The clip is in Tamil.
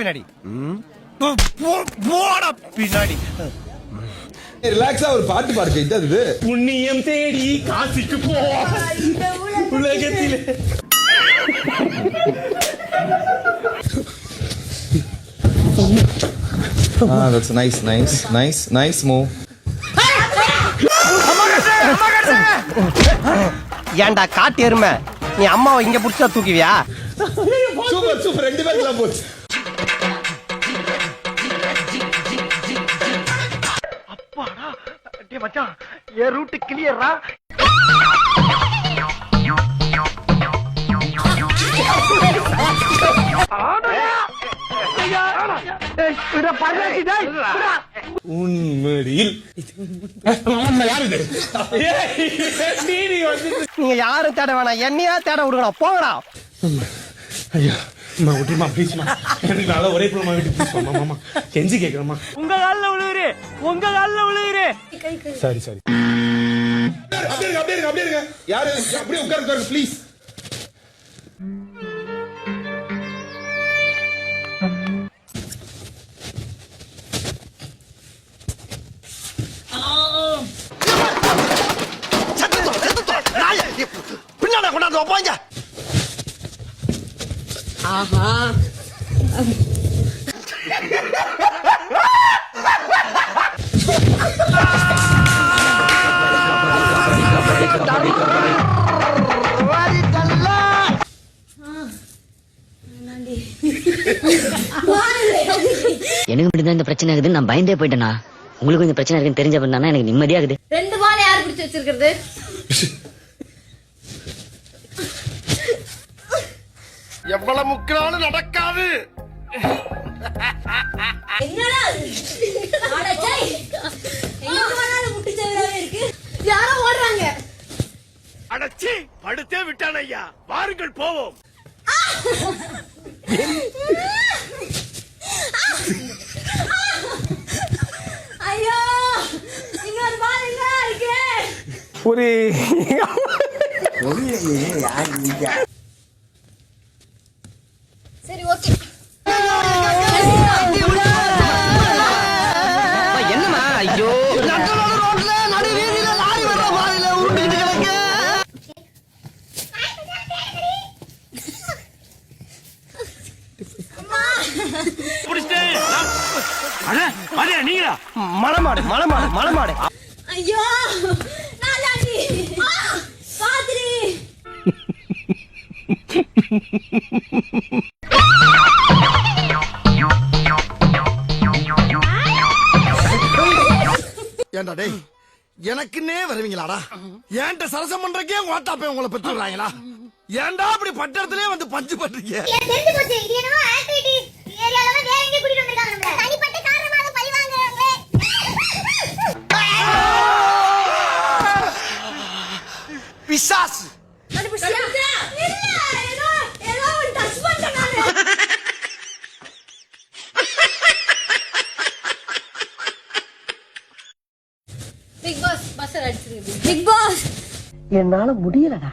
பின்னாடி போடா பின்னாடி. ரிலாக்ஸா ஒரு பாட்டு பாடுங்க. இது புண்ணியம் தேடி காசிக்கு போ உலகத்திலே. That's nice move. ஏன்டா காட்டு எருமை, நீ அம்மாவை இங்க புடிச்சா தூக்குவியா? சூப்பர் ரெண்டு பேர்லாம் போச்சு. அப்பாடா டேய் மச்சான், ஏ ரூட் கிளியரா? உண்மையில் நீங்க யாரும் தேட வேணாம், என்னையா தேட விடுங்கடா, போங்கடா. ஐயா விட்டுமா ப்ளீஸ்மா, எனக்கு நாள ஒரே குடும்பமா வீட்டு ப்ளீஸ் மாமா கெஞ்சி கேக்குறேம்மா. உங்க கால்ல விழுகுறே. சரி அப்படியே இருங்க. யாரு அப்படியே உட்காருங்க ப்ளீஸ். பின்னால கொண்டாந்து வைப்பாங்க. ஆஹா எனக்கு மட்டும்தான் இந்த பிரச்சனை ஆகுது, நான் பயந்தே போயிட்டேனா. உங்களுக்கு இந்த பிரச்சனை இருக்குன்னு தெரிஞ்ச பண்ணா எனக்கு நிம்மதியாகுது. 2 பால் யார் பிடிச்சு வச்சிருக்கிறது? எவ்வளவு முக்கினாலும் நடக்காது. என்னடா அடச்சை எங்க போனாலும் முட்டுச்சவராவே இருக்கு. யாரோ ஓடுறாங்க. அடச்சி படுத்தே விட்டான் ஐயா, வாருங்கள் போவோம். ஐயோ இன்னொரு பால் எங்க இருக்கு? ஒரு சரி ஓகே. என்னமா ஐயோ, ரோட்ல நடு வீதியில லாரி வர பாதையில உருட்டிட்டு கிடக்கு. நீங்களா? மலமாடு. ஐயோ நாலாண்டி பாத்ரி. ஏண்டா டேய், எனக்குன்னே வருவீங்களாடா? ஏன்ட்ட சரசம் பண்றக்கே ஓட்டாப்பே உங்களை பெற்றுறாங்களா? ஏன்டா அப்படி பட்டத்திலே வந்து பஞ்சு பண்றீங்க? தெரிஞ்சு போச்சு. இது என்னவோ ஆக்டிவிட்டி ஏரியால வேற எங்க கூட்டிட்டு வந்திருக்காங்க நம்மள. தனிப்பட்ட காரணமாக பழி வாங்குறாங்க. பிசாசு. அது புடிச்சா இல்ல, ஏதோ டச் பண்ணானே. பிக் பாஸ் பஸ்ஸர் அடிச்சிருக்கு. பிக் பாஸ் என்னால முடியலடா.